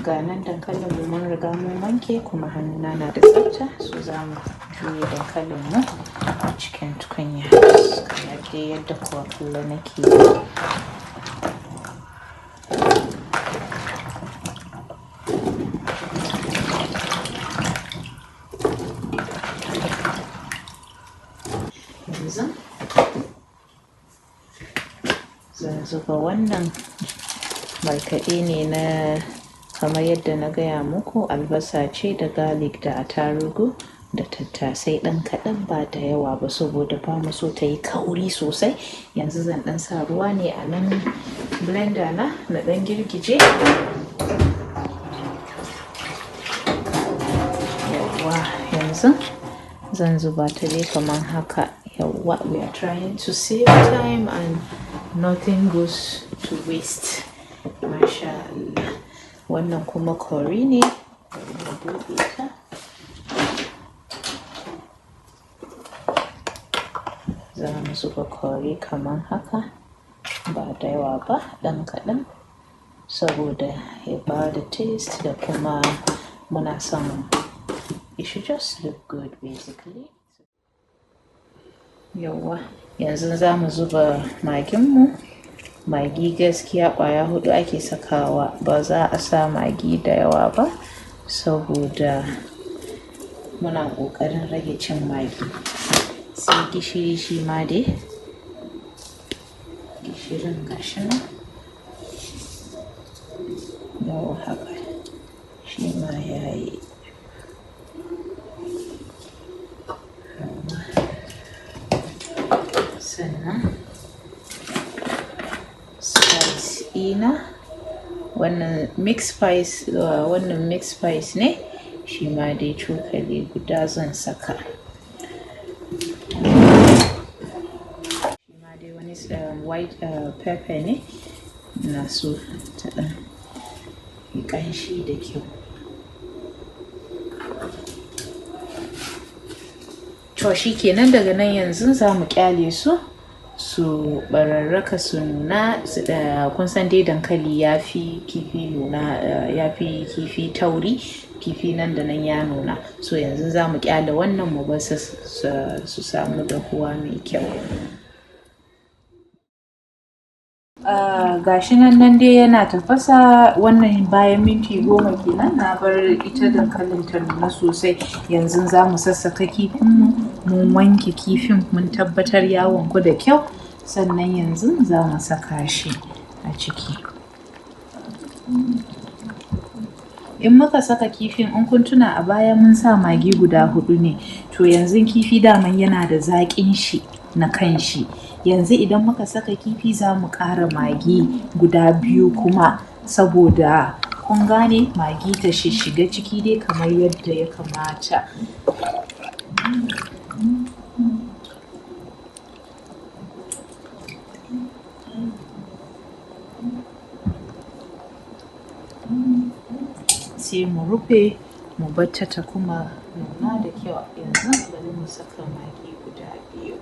ga nan dankalin mu mun riga mun wanke kuma hannuna na da tsafta, so za mu juye dankalin mu a cikin tukunya kamar dai yadda kuwa kullum nake yi. Yanzu zan zuba wannan markaɗe ne na kamar yadda na gaya muku, albasa ce da garlic da attarugu da tattasai ɗan kaɗan ba da yawa ba saboda ba mu so ta yi kauri sosai. Yanzu zan ɗan sa ruwa ne a nan blender na ɗan girgije. Yawwa, yanzu zan zuba ta dai kamar haka. Yawwa, we are trying to save time and nothing goes to waste. Masha Allah. Wannan kuma curry ne. Za mu zuba curry kamar haka, ba da yawa ba, ɗan kaɗan saboda ya ba da taste da kuma muna son it should just look good basically. Yawwa, yanzu za mu zuba maginmu. Magi gaskiya ƙwaya 4 ake sakawa, ba za a sa magi da yawa ba saboda muna ƙoƙarin rage cin magi. Sai gishiri shi ma dai, gishirin gashi nan. Yau haka shi ma ya yi. Sannan spice ina wannan mix spice ne, shi ma dai cokali guda zan saka. Shi ma dai wani white pepper ne, na so ta ɗan yi ƙanshi da kyau. To shi kenan, daga nan yanzu za mu ƙyale su bararraka su nuna. Kun san dai dankali ya fi kifi nuna, ya fi kifi tauri, kifi nan da nan ya nuna, so yanzu za mu ƙyale wannan mu bar su samu dahuwa mai kyau. Gashi nan dai yana tafasa. Wannan bayan minti 10 kenan na bar ita dankalin ta nuna sosai. Yanzu za mu sassaka kifinmu. Mun wanke kifin, mun tabbatar ya wanku da kyau, sannan yanzu za mu saka shi a ciki. In muka saka kifin, in kun tuna a baya mun sa magi guda 4 ne, to yanzu kifi daman yana da zaƙin shi na kanshi. Yanzu idan muka saka kifi za mu ƙara magi guda 2 kuma saboda kun gane magi ta shiga ciki dai kamar yadda ya kamata. Sai mu rufe mu batta ta kuma nuna da kyau. Yanzu bari mu saka magi guda 2.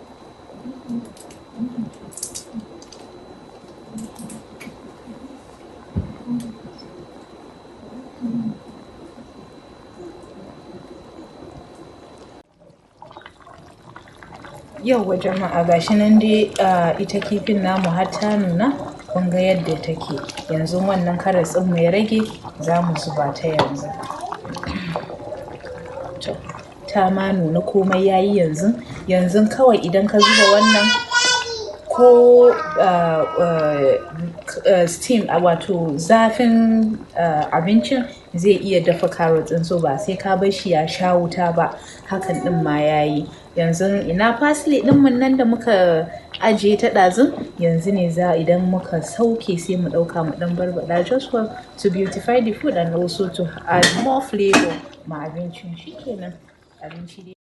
Yauwa jama'a, gashi nan dai ita kifin namu har ta nuna, kun ga yadda take. Yanzu wannan karas ɗin mai rage za mu zuba ta yanzu. To, ta ma nuna komai yayi yanzu. Yanzu kawai idan ka zuba wannan ko steam, wato zafin abincin zai iya dafa carrot ɗin, so ba sai ka bar shi ya sha wuta ba. Hakan ɗin ma yayi. Yanzu ina parsley ɗinmu nan da muka ajiye ta ɗazun, yanzu ne idan muka sauke sai mu ɗauka mu ɗan barbaɗa, just for to beautify the food and also to add more flavor ma abincin. Shi kenan abinci dai.